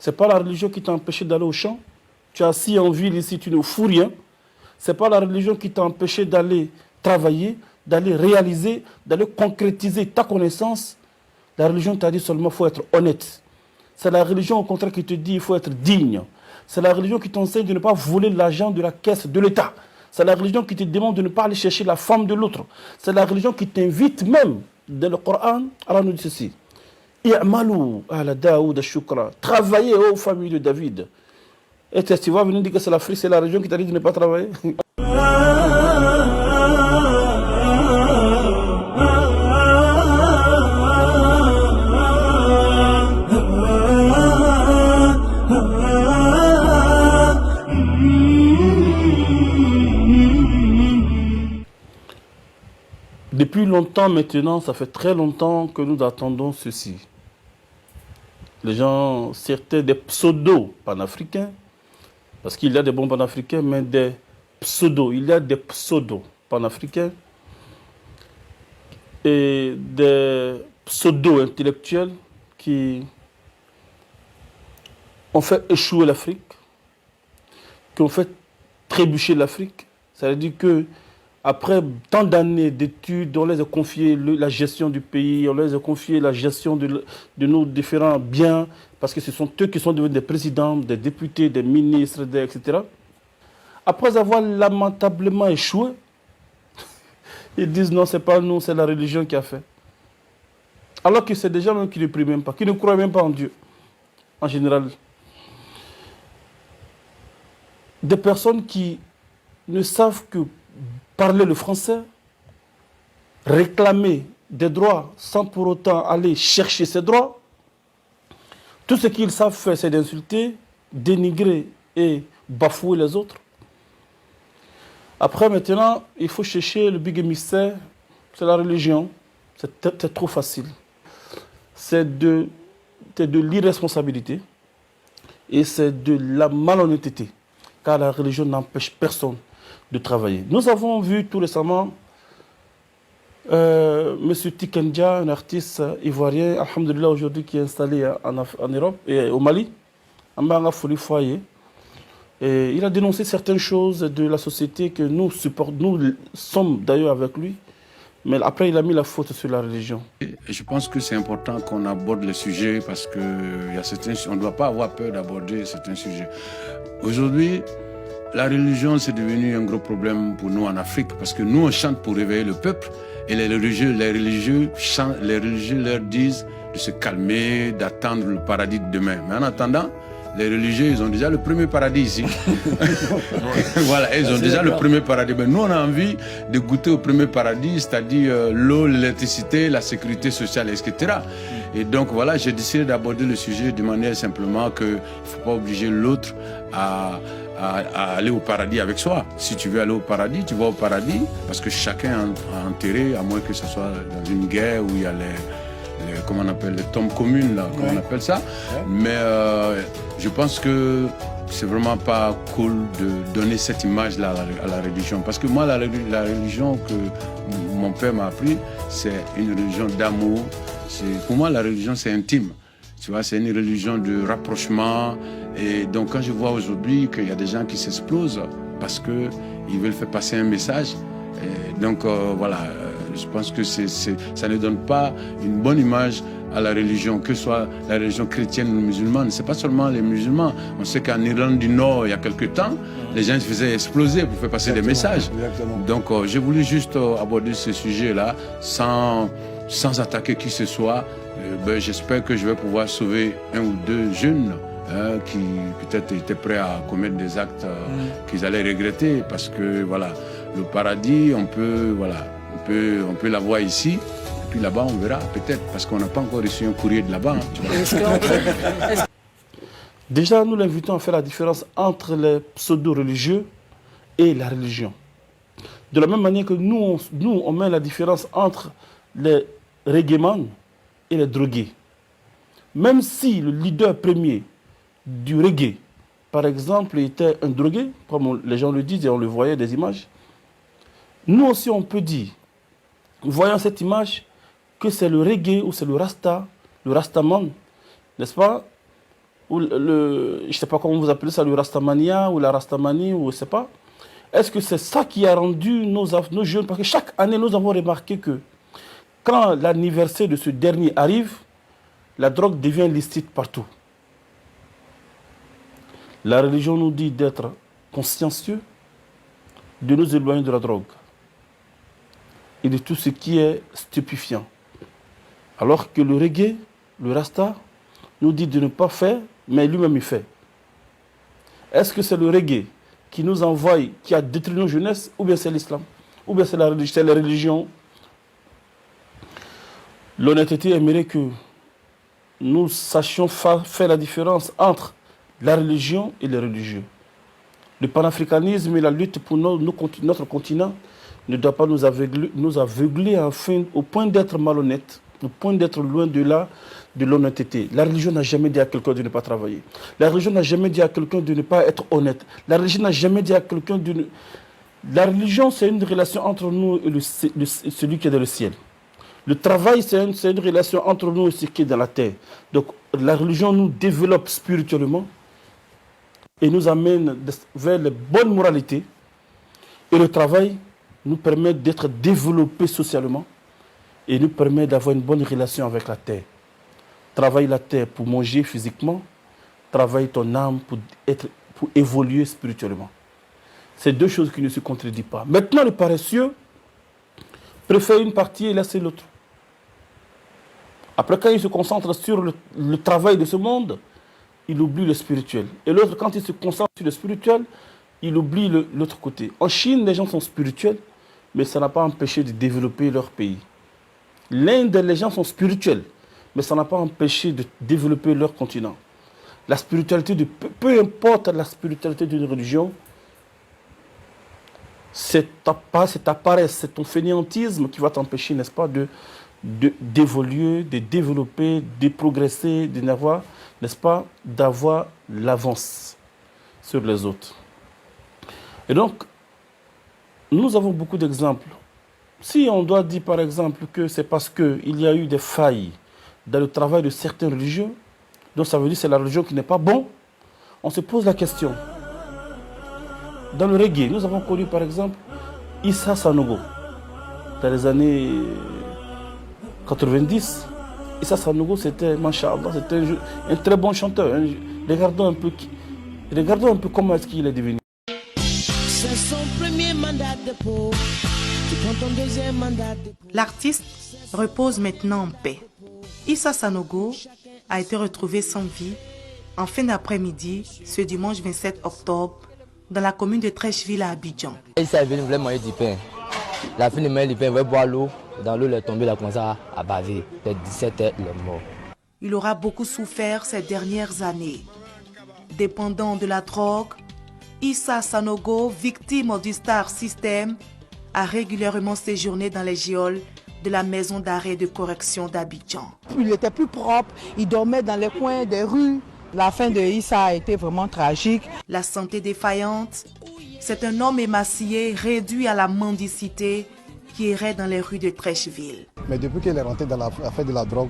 Ce n'est pas la religion qui t'a empêché d'aller au champ. Tu es assis en ville ici, tu ne fous rien. Ce n'est pas la religion qui t'a empêché d'aller travailler, d'aller réaliser, d'aller concrétiser ta connaissance. La religion t'a dit seulement qu'il faut être honnête. C'est la religion au contraire qui te dit qu'il faut être digne. C'est la religion qui t'enseigne de ne pas voler l'argent de la caisse de l'État. C'est la religion qui te demande de ne pas aller chercher la femme de l'autre. C'est la religion qui t'invite même, dans le Coran, Allah nous dit ceci. I'malou ala Daoud shukra. Travaillez aux familles de David. Et tu vas venir dire que c'est l'Afrique, c'est la religion qui t'a dit de ne pas travailler. Depuis longtemps maintenant, ça fait très longtemps que nous attendons ceci. Les gens, certains des pseudo-panafricains, parce qu'il y a des bons panafricains, mais des pseudo, il y a des pseudo-panafricains et des pseudo-intellectuels qui ont fait échouer l'Afrique, qui ont fait trébucher l'Afrique. Ça veut dire que après tant d'années d'études, on les a confié la gestion du pays, on les a confié la gestion de nos différents biens, parce que ce sont eux qui sont devenus des présidents, des députés, des ministres, etc. Après avoir lamentablement échoué, ils disent non, ce n'est pas nous, c'est la religion qui a fait. Alors que c'est des gens même qui ne prient même pas, qui ne croient même pas en Dieu, en général. Des personnes qui ne savent que parler le français, réclamer des droits sans pour autant aller chercher ces droits. Tout ce qu'ils savent faire, c'est d'insulter, dénigrer et bafouer les autres. Après, maintenant, il faut chercher le big émissaire, c'est la religion. C'est trop facile. C'est de l'irresponsabilité et c'est de la malhonnêteté, car la religion n'empêche personne de travailler. Nous avons vu tout récemment M. Tikendia, un artiste ivoirien, alhamdoulilah aujourd'hui, qui est installé en Europe et au Mali, en Banga Folie Foyer. Et il a dénoncé certaines choses de la société que nous supportons, nous sommes d'ailleurs avec lui, mais après il a mis la faute sur la religion. Je pense que c'est important qu'on aborde le sujet parce qu'on ne doit pas avoir peur d'aborder certains sujets. Aujourd'hui, la religion, c'est devenu un gros problème pour nous en Afrique parce que nous, on chante pour réveiller le peuple et les religieux leur disent de se calmer, d'attendre le paradis de demain. Mais en attendant, les religieux, ils ont déjà le premier paradis ici. Voilà, ils ont déjà le premier paradis. Mais nous, on a envie de goûter au premier paradis, c'est-à-dire l'eau, l'électricité, la sécurité sociale, etc. Et donc, voilà, j'ai décidé d'aborder le sujet de manière simplement qu'il ne faut pas obliger l'autre à aller au paradis avec soi. Si tu veux aller au paradis, tu vas au paradis, parce que chacun a intérêt, à moins que ce soit dans une guerre où il y a comment on appelle, les tombes communes, là, comment on appelle ça. Mais je pense que c'est vraiment pas cool de donner cette image-là à la religion. Parce que moi, la religion que mon père m'a appris, c'est une religion d'amour. Pour moi, la religion, c'est intime. Tu vois, c'est une religion de rapprochement. Et donc, quand je vois aujourd'hui qu'il y a des gens qui s'explosent parce qu'ils veulent faire passer un message, donc voilà, je pense que ça ne donne pas une bonne image à la religion, que ce soit la religion chrétienne ou musulmane. Ce n'est pas seulement les musulmans. On sait qu'en Irlande du Nord, il y a quelques temps, les gens se faisaient exploser pour faire passer des messages. Donc, j'ai voulu juste aborder ce sujet-là sans attaquer qui que ce soit. J'espère que je vais pouvoir sauver un ou deux jeunes qui peut-être étaient prêts à commettre des actes qu'ils allaient regretter, parce que voilà, le paradis, on peut l'avoir ici, et puis là-bas on verra peut-être, parce qu'on n'a pas encore reçu un courrier de là-bas. Déjà, nous l'invitons à faire la différence entre les pseudo-religieux et la religion. De la même manière que nous on met la différence entre les reggaeman et les drogués. Même si le leader premier du reggae, par exemple, était un drogué, comme les gens le disent et on le voyait des images, nous aussi on peut dire, voyant cette image, que c'est le reggae ou c'est le rastaman, n'est-ce pas, ou je ne sais pas comment vous appelez ça, le Rastamania ou la Rastamanie, ou je ne sais pas. Est-ce que c'est ça qui a rendu nos jeunes? Parce que chaque année, nous avons remarqué que quand l'anniversaire de ce dernier arrive, la drogue devient licite partout. La religion nous dit d'être consciencieux, de nous éloigner de la drogue et de tout ce qui est stupéfiant. Alors que le reggae, le rasta, nous dit de ne pas faire, mais lui-même il fait. Est-ce que c'est le reggae qui nous envoie, qui a détruit nos jeunesses, ou bien c'est l'islam, ou bien c'est la religion? L'honnêteté aimerait que nous sachions faire la différence entre la religion et les religieux. Le panafricanisme et la lutte pour notre continent ne doit pas nous aveugler au point d'être malhonnête, au point d'être loin de là, de l'honnêteté. La religion n'a jamais dit à quelqu'un de ne pas travailler. La religion n'a jamais dit à quelqu'un de ne pas être honnête. La religion n'a jamais dit à quelqu'un de ne... La religion, c'est une relation entre nous et celui qui est dans le ciel. Le travail, c'est une relation entre nous et ce qui est dans la terre. Donc, la religion nous développe spirituellement et nous amène vers les bonnes moralités. Et le travail nous permet d'être développés socialement et nous permet d'avoir une bonne relation avec la terre. Travaille la terre pour manger physiquement, travaille ton âme pour évoluer spirituellement. C'est deux choses qui ne se contredisent pas. Maintenant, le paresseux préfère une partie et laisse l'autre. Après, quand il se concentre sur le travail de ce monde, il oublie le spirituel. Et l'autre, quand il se concentre sur le spirituel, il oublie l'autre côté. En Chine, les gens sont spirituels, mais ça n'a pas empêché de développer leur pays. L'Inde, les gens sont spirituels, mais ça n'a pas empêché de développer leur continent. La spiritualité, peu importe la spiritualité d'une religion, c'est ta paresse, c'est ton fainéantisme qui va t'empêcher, n'est-ce pas, d'évoluer, de développer, de progresser, n'est-ce pas, d'avoir l'avance sur les autres. Et donc, nous avons beaucoup d'exemples. Si on doit dire par exemple que c'est parce qu'il y a eu des failles dans le travail de certains religieux, donc ça veut dire que c'est la religion qui n'est pas bonne, on se pose la question. Dans le reggae, nous avons connu par exemple Issa Sanogo. Dans les années 90, Issa Sanogo, c'était, Masha'Allah, c'était un très bon chanteur. Regardons un peu comment est-ce qu'il est devenu. C'est son premier mandat de dépôt. Tu prends ton deuxième mandat de dépôt. L'artiste repose maintenant en paix. Issa Sanogo a été retrouvé sans vie en fin d'après-midi ce dimanche 27 octobre dans la commune de Trècheville à Abidjan. Issa est venu voulait manger du pain. La fille de manger du pain, il veut boire l'eau. Dans l'eau, il est tombé, il a commencé à baver. Vers 17h, il est mort. Il aura beaucoup souffert ces dernières années. Dépendant de la drogue, Issa Sanogo, victime du Star System, a régulièrement séjourné dans les geôles de la maison d'arrêt de correction d'Abidjan. Il était plus propre, il dormait dans les coins des rues. La fin de Issa a été vraiment tragique. La santé défaillante, c'est un homme émacié, réduit à la mendicité, qui errait dans les rues de Trècheville. Mais depuis qu'il est rentré dans l'affaire de la drogue,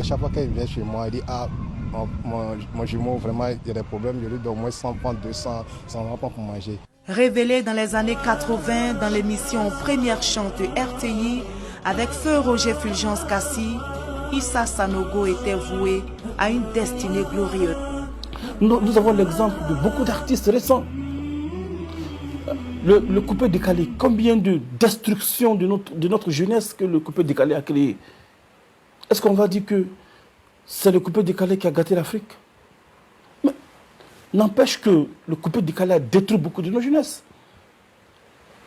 chaque fois qu'il vient chez moi, il dit ah, mon jumeau, vraiment, il y a des problèmes, je lui donne au moins 100 francs, 200, 100 francs pour manger. Révélé dans les années 80 dans l'émission Première Chante RTI avec feu Roger Fulgence Kassi, Issa Sanogo était voué à une destinée glorieuse. Nous avons l'exemple de beaucoup d'artistes récents. Le coupé décalé, combien de destruction de notre jeunesse que le coupé décalé a créé? Est-ce qu'on va dire que c'est le coupé décalé qui a gâté l'Afrique? Mais n'empêche que le coupé décalé a détruit beaucoup de nos jeunesses.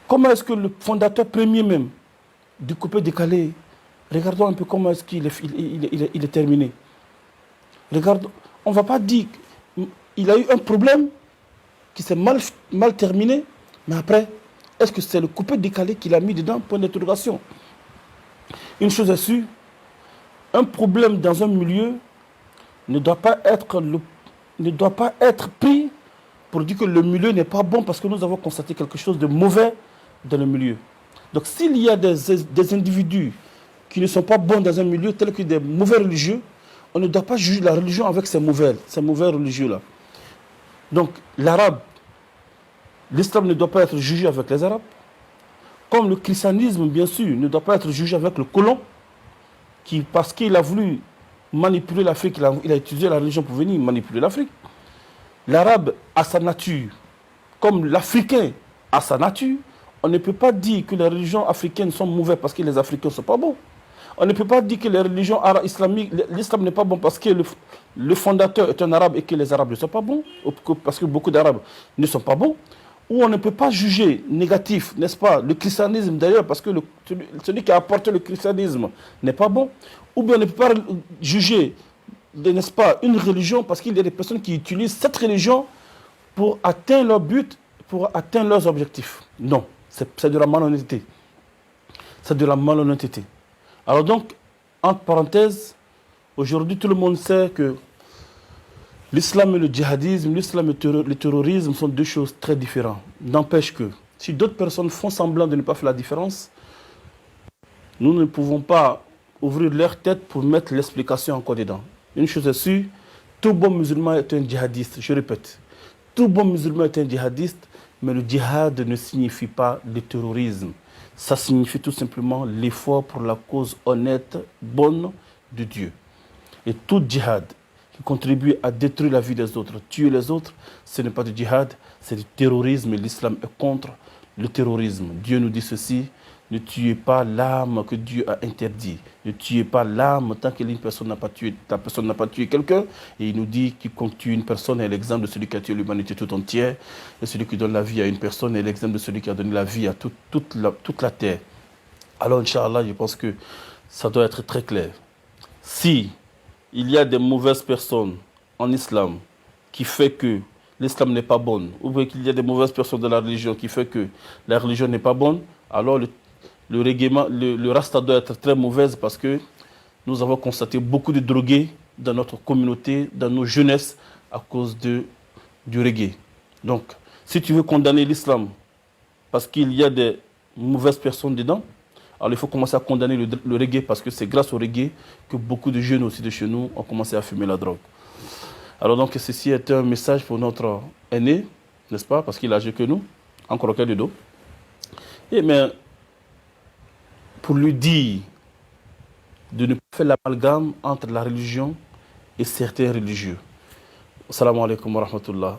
Comment est-ce que le fondateur premier même du coupé décalé, regardons un peu comment est-ce qu'il est terminé. Regardons, on ne va pas dire qu'il a eu un problème qui s'est mal terminé, mais après, est-ce que c'est le coupé décalé qu'il a mis dedans? Point d'interrogation. Une chose est sûre, un problème dans un milieu ne doit pas être pris pour dire que le milieu n'est pas bon parce que nous avons constaté quelque chose de mauvais dans le milieu. Donc s'il y a des individus qui ne sont pas bons dans un milieu tel que des mauvais religieux, on ne doit pas juger la religion avec ces mauvais religieux-là. Donc, l'arabe, l'islam ne doit pas être jugé avec les arabes. Comme le christianisme, bien sûr, ne doit pas être jugé avec le colon, qui, parce qu'il a voulu manipuler l'Afrique, il a utilisé la religion pour venir manipuler l'Afrique. L'arabe a sa nature, comme l'Africain a sa nature. On ne peut pas dire que les religions africaines sont mauvaises parce que les Africains ne sont pas bons. On ne peut pas dire que les religions islamiques, l'islam n'est pas bon parce que le fondateur est un arabe et que les arabes ne sont pas bons, parce que beaucoup d'arabes ne sont pas bons. Ou on ne peut pas juger négatif, n'est-ce pas, le christianisme d'ailleurs, parce que celui qui a apporté le christianisme n'est pas bon. Ou bien on ne peut pas juger, n'est-ce pas, une religion parce qu'il y a des personnes qui utilisent cette religion pour atteindre leur but, pour atteindre leurs objectifs. Non, c'est de la malhonnêteté. C'est de la malhonnêteté. Alors donc, entre parenthèses, aujourd'hui tout le monde sait que l'islam et le djihadisme, l'islam et le terrorisme sont deux choses très différentes. N'empêche que, si d'autres personnes font semblant de ne pas faire la différence, nous ne pouvons pas ouvrir leur tête pour mettre l'explication encore dedans. Une chose est sûre, tout bon musulman est un djihadiste, je répète. Tout bon musulman est un djihadiste, mais le djihad ne signifie pas le terrorisme. Ça signifie tout simplement l'effort pour la cause honnête, bonne de Dieu. Et tout djihad qui contribue à détruire la vie des autres, tuer les autres, ce n'est pas du djihad, c'est du terrorisme. Et l'islam est contre le terrorisme. Dieu nous dit ceci, ne tuez pas l'âme que Dieu a interdit. Ne tuez pas l'âme tant que personne n'a pas tué, ta personne n'a pas tué quelqu'un. Et il nous dit quiconque tue une personne est l'exemple de celui qui a tué l'humanité tout entière. Et celui qui donne la vie à une personne est l'exemple de celui qui a donné la vie à toute la terre. Alors, Inch'Allah, je pense que ça doit être très clair. Si il y a des mauvaises personnes en islam qui fait que l'islam n'est pas bonne, ou qu'il y a des mauvaises personnes dans la religion qui fait que la religion n'est pas bonne, alors le rasta doit être très mauvaise parce que nous avons constaté beaucoup de drogués dans notre communauté, dans nos jeunesses, à cause du reggae. Donc, si tu veux condamner l'islam parce qu'il y a des mauvaises personnes dedans, alors il faut commencer à condamner le reggae parce que c'est grâce au reggae que beaucoup de jeunes aussi de chez nous ont commencé à fumer la drogue. Alors donc ceci est un message pour notre aîné, n'est-ce pas, parce qu'il est âgé que nous, encore aucun de dos. Et mais pour lui dire de ne pas faire l'amalgame entre la religion et certains religieux. Assalamu alaikum wa rahmatullah.